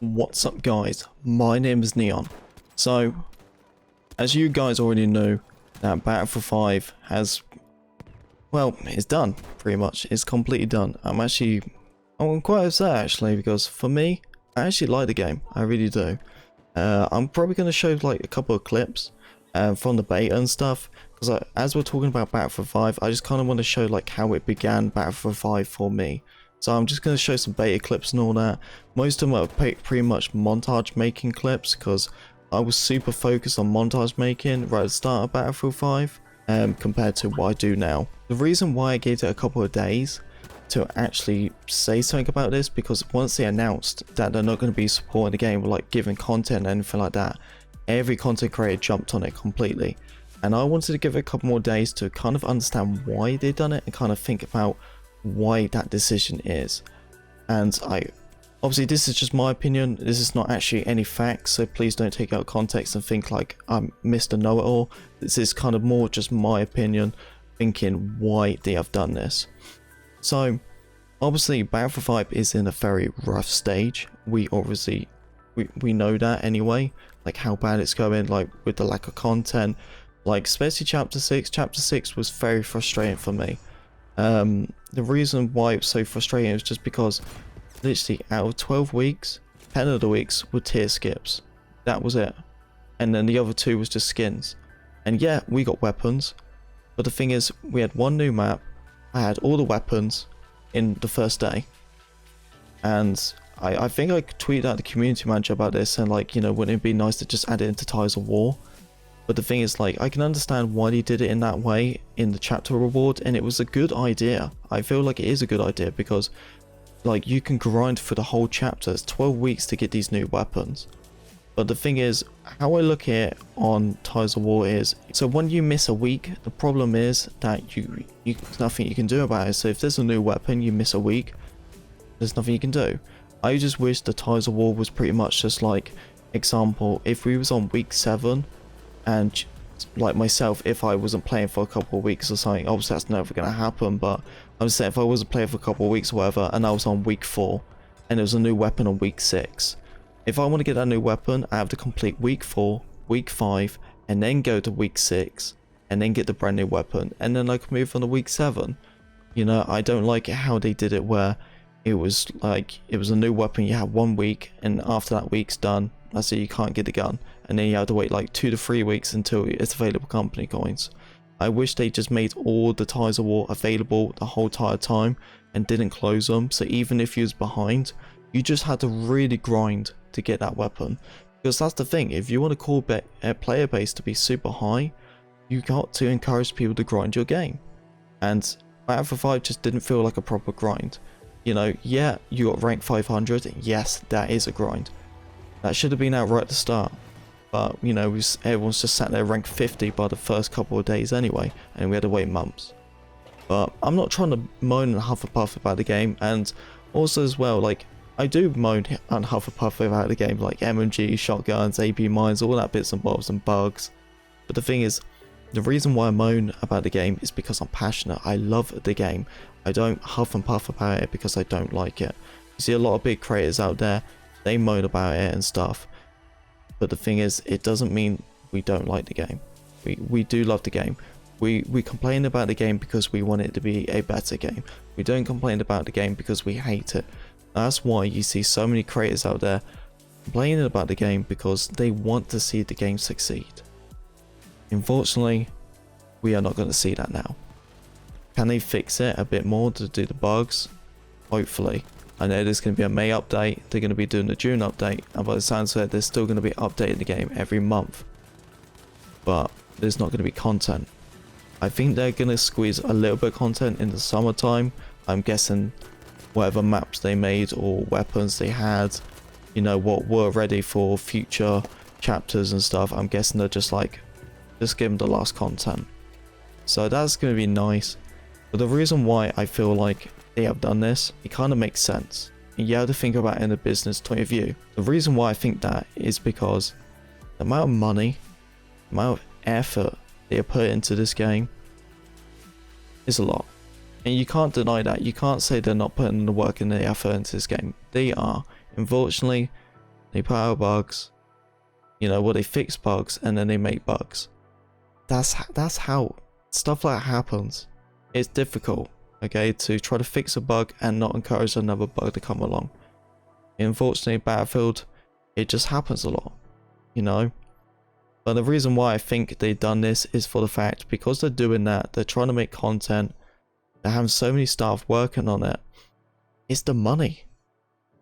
What's up guys, my name is Neon. So, as you guys already know, that Battlefield 5 has, well, it's done, pretty much. It's completely done. I'm quite upset actually, because for me, I actually like the game, I really do. I'm probably going to show like a couple of clips from the beta and stuff, because as we're talking about Battlefield 5, I just kind of want to show like how it began Battlefield 5 for me. So I'm just going to show some beta clips and all that. Most of them are pretty much montage making clips, because I was super focused on montage making right at the start of Battlefield 5 compared to what I do now. The reason why I gave it a couple of days to actually say something about this, because once they announced that they're not going to be supporting the game or like giving content and anything like that, every content creator jumped on it completely. And I wanted to give it a couple more days to kind of understand why they've done it and kind of think about why that decision is. And obviously this is just my opinion, this is not actually any facts, so please don't take out of context and think like I'm Mr. Know-it-all. This is kind of more just my opinion, thinking why they have done this. So obviously Battlefield 5 is in a very rough stage. We obviously we know that anyway, like how bad it's going, like with the lack of content, like especially chapter 6 was very frustrating for me. The reason why it was so frustrating was just because literally out of 12 weeks, 10 of the weeks were tier skips. That was it. And then the other 2 was just skins. And yeah, we got weapons, but the thing is, we had one new map. I had all the weapons in the first day. And I think I tweeted out the community manager about this and like, you know, wouldn't it be nice to just add it into Tires of War? But the thing is, like, I can understand why they did it in that way in the chapter reward, and it was a good idea. I feel like it is a good idea because, like, you can grind for the whole chapter. It's 12 weeks to get these new weapons. But the thing is, how I look at it on Tires of War is, so when you miss a week, the problem is that there's nothing you can do about it. So if there's a new weapon, you miss a week, there's nothing you can do. I just wish the Tires of War was pretty much just like, example, if we was on week 7, and like myself, if I wasn't playing for a couple of weeks or something, obviously that's never going to happen, but I'm saying if I wasn't playing for a couple of weeks or whatever, and I was on week 4 and there was a new weapon on week 6, if I want to get that new weapon, I have to complete week 4, week 5, and then go to week 6 and then get the brand new weapon, and then I can move on to week 7. You know, I don't like it how they did it, where it was like it was a new weapon, you have 1 week, and after that week's done, that's it, you can't get the gun, and then you have to wait like 2 to 3 weeks until it's available company coins. I wish they just made all the Tires of War available the whole entire time and didn't close them, so even if you was behind, you just had to really grind to get that weapon. Because that's the thing, if you want a core player base to be super high, you got to encourage people to grind your game. And Battlefield 5 just didn't feel like a proper grind. You know, yeah, you got rank 500, yes, that is a grind. That should have been out right at the start. But, you know, everyone's just sat there rank 50 by the first couple of days anyway, and we had to wait months. But I'm not trying to moan and huff a puff about the game, and also as well, like, I do moan and huff a puff about the game, like MMG, shotguns, AP mines, all that bits and bobs and bugs. But the thing is, the reason why I moan about the game is because I'm passionate. I love the game. I don't huff and puff about it because I don't like it. You see a lot of big creators out there, they moan about it and stuff. But the thing is, it doesn't mean we don't like the game. We do love the game. We complain about the game because we want it to be a better game. We don't complain about the game because we hate it. That's why you see so many creators out there complaining about the game, because they want to see the game succeed. Unfortunately, we are not going to see that now. Can they fix it a bit more to do the bugs? Hopefully. I know there's going to be a May update, they're going to be doing the June update, and by the sounds of it, they're still going to be updating the game every month. But there's not going to be content. I think they're going to squeeze a little bit of content in the summertime. I'm guessing whatever maps they made or weapons they had, you know, what were ready for future chapters and stuff, I'm guessing they're just like, just give them the last content. So that's going to be nice. But the reason why I feel like they have done this, it kind of makes sense. And you have to think about it in a business point of view. The reason why I think that is because the amount of money, the amount of effort they have put into this game is a lot. And you can't deny that. You can't say they're not putting the work and the effort into this game. They are. Unfortunately, they put out bugs, you know, well, they fix bugs and then they make bugs. That's how stuff like that happens. It's difficult, okay, to try to fix a bug and not encourage another bug to come along. Unfortunately, Battlefield, it just happens a lot, you know. But the reason why I think they've done this is for the fact, because they're doing that, they're trying to make content, they're having so many staff working on it, it's the money.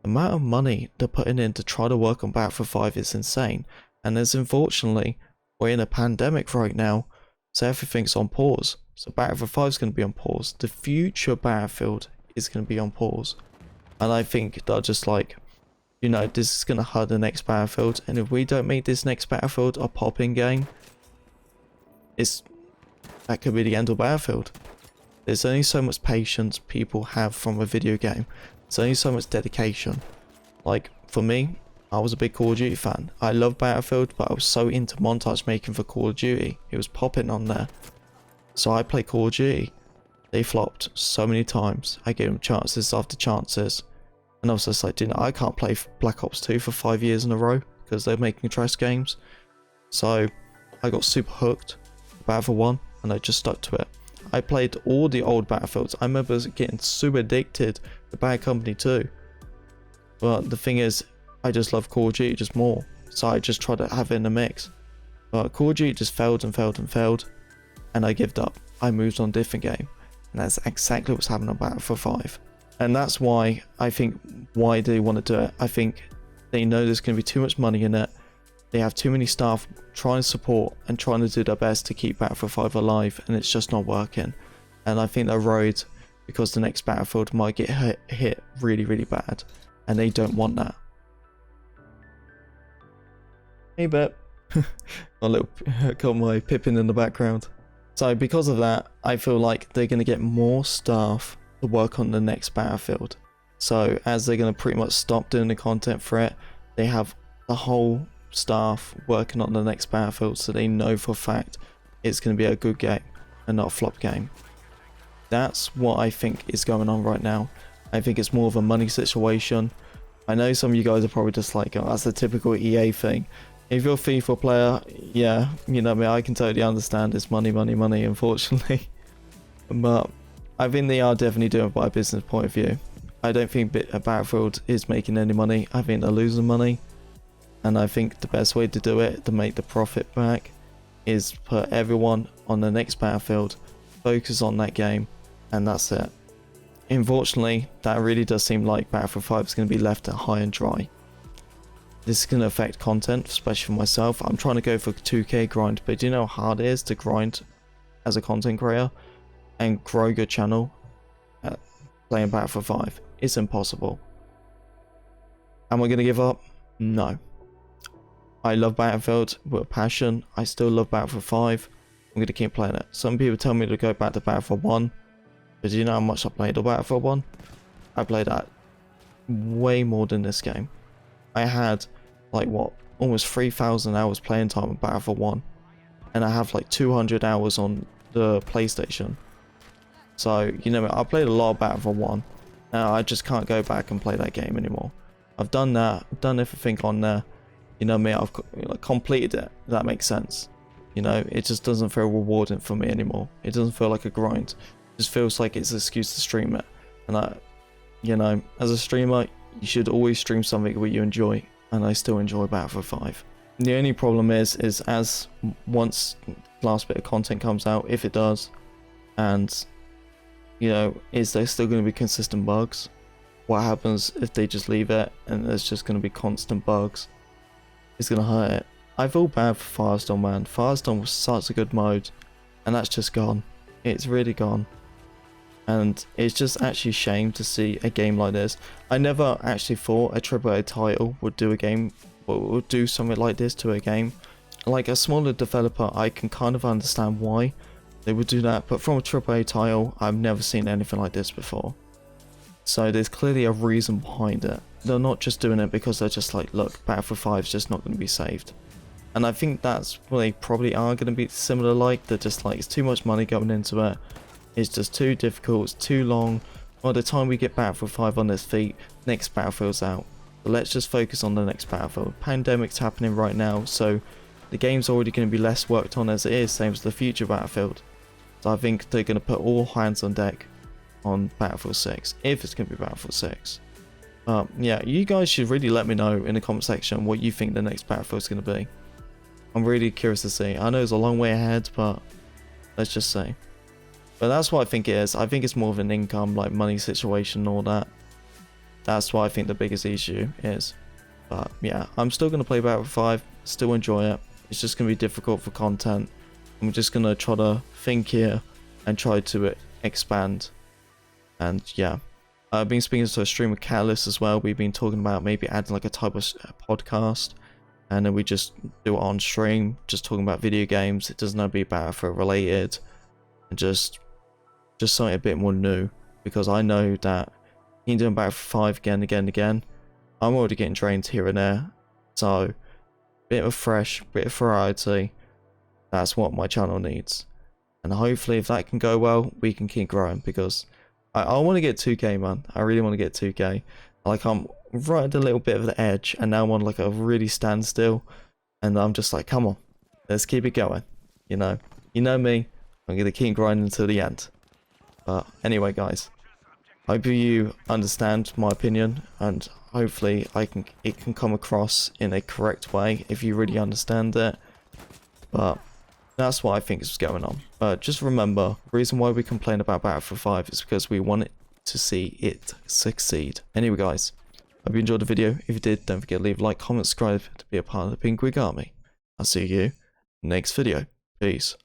The amount of money they're putting in to try to work on Battlefield 5 is insane. And as unfortunately, we're in a pandemic right now, so everything's on pause. So Battlefield 5 is going to be on pause. The future Battlefield is going to be on pause. And I think they're just like, you know, this is going to hurt the next Battlefield. And if we don't make this next Battlefield a popping game, that could be the end of Battlefield. There's only so much patience people have from a video game. There's only so much dedication. Like, for me, I was a big Call of Duty fan. I love Battlefield, but I was so into montage making for Call of Duty. It was popping on there. So I played Call of Duty. They flopped so many times. I gave them chances after chances. And I was just like, dude, I can't play Black Ops 2 for 5 years in a row because they're making trash games. So I got super hooked to Battlefield 1 and I just stuck to it. I played all the old Battlefields. I remember getting super addicted to Bad Company 2. But the thing is, I just love Call of Duty just more. So I just tried to have it in the mix. But Call of Duty just failed and failed and failed. And I gave up. I moved on a different game. And that's exactly what's happening on Battlefield 5. And that's why I think why they want to do it. I think they know there's going to be too much money in it. They have too many staff trying to support and trying to do their best to keep Battlefield 5 alive, and it's just not working. And I think they're worried because the next Battlefield might get hit really, really bad, and they don't want that. Hey, Bet. Got my Pippin in the background. So because of that, I feel like they're going to get more staff to work on the next Battlefield. So as they're going to pretty much stop doing the content for it, they have the whole staff working on the next Battlefield, so they know for a fact it's going to be a good game and not a flop game. That's what I think is going on right now. I think it's more of a money situation. I know some of you guys are probably just like, oh, that's the typical EA thing. If you're a FIFA player, yeah, you know, I can totally understand it's money, money, money, unfortunately. But I think they are definitely doing it by a business point of view. I don't think Battlefield is making any money. I think they're losing money. And I think the best way to do it, to make the profit back, is put everyone on the next Battlefield, focus on that game, and that's it. Unfortunately, that really does seem like Battlefield 5 is going to be left high and dry. This is going to affect content, especially for myself. I'm trying to go for 2k grind, but do you know how hard it is to grind as a content creator and grow your channel playing Battlefield 5? It's impossible. Am I going to give up? No. I love Battlefield with a passion. I still love Battlefield 5. I'm going to keep playing it. Some people tell me to go back to Battlefield 1. But do you know how much I played on Battlefield 1? I played that way more than this game. I had like what, almost 3,000 hours playing time on Battlefield 1. And I have like 200 hours on the PlayStation. So, you know, I played a lot of Battlefield 1. Now I just can't go back and play that game anymore. I've done that. I've done everything on there. You know me, I've completed it. That makes sense. You know, it just doesn't feel rewarding for me anymore. It doesn't feel like a grind. It just feels like it's an excuse to stream it. And you know, as a streamer, you should always stream something that you enjoy. And I still enjoy Battlefield 5. The only problem is as once the last bit of content comes out, if it does, and, you know, is there still going to be consistent bugs? What happens if they just leave it and there's just going to be constant bugs? It's going to hurt it. I feel bad for Firestorm, man. Firestorm was such a good mode, and that's just gone. It's really gone. And it's just actually a shame to see a game like this. I never actually thought a AAA title would do something like this to a game. Like a smaller developer, I can kind of understand why they would do that, but from a AAA title, I've never seen anything like this before. So there's clearly a reason behind it. They're not just doing it because they're just like, look, Battlefield 5 is just not going to be saved. And I think that's what they probably are going to be similar like. They're just like, it's too much money going into it. It's just too difficult, it's too long. By the time we get Battlefield 5 on its feet, next Battlefield's out. But let's just focus on the next Battlefield. Pandemic's happening right now, so the game's already going to be less worked on as it is, same as the future Battlefield. So I think they're going to put all hands on deck on Battlefield 6, if it's going to be Battlefield 6. Yeah, you guys should really let me know in the comment section what you think the next Battlefield is going to be. I'm really curious to see. I know it's a long way ahead, but let's just say. But that's what I think it is. I think it's more of an income, like money situation and all that. That's what I think the biggest issue is. But yeah, I'm still going to play Battlefield 5, still enjoy it. It's just going to be difficult for content. I'm just going to try to think here and try to expand. And yeah, I've been speaking to a streamer Catalyst as well. We've been talking about maybe adding like a type of podcast. And then we just do it on stream, just talking about video games. It doesn't have to be Battlefield related. And just something a bit more new. Because I know that in doing Battlefield 5 again, I'm already getting drained here and there. So, bit of fresh, bit of variety. That's what my channel needs. And hopefully if that can go well, we can keep growing. Because I want to get 2K, man. I really want to get 2K. Like, I'm right at a little bit of the edge, and now I'm on like a really standstill, and I'm just like, come on, let's keep it going. You know me, I'm gonna keep grinding until the end. But anyway, guys, hope you understand my opinion, and hopefully it can come across in a correct way if you really understand it. But that's what I think is going on. But just remember, the reason why we complain about Battlefield 5 is because we want to see it succeed. Anyway, guys, hope you enjoyed the video. If you did, don't forget to leave a like, comment, subscribe to be a part of the Pink Wig Army. I'll see you next video. Peace.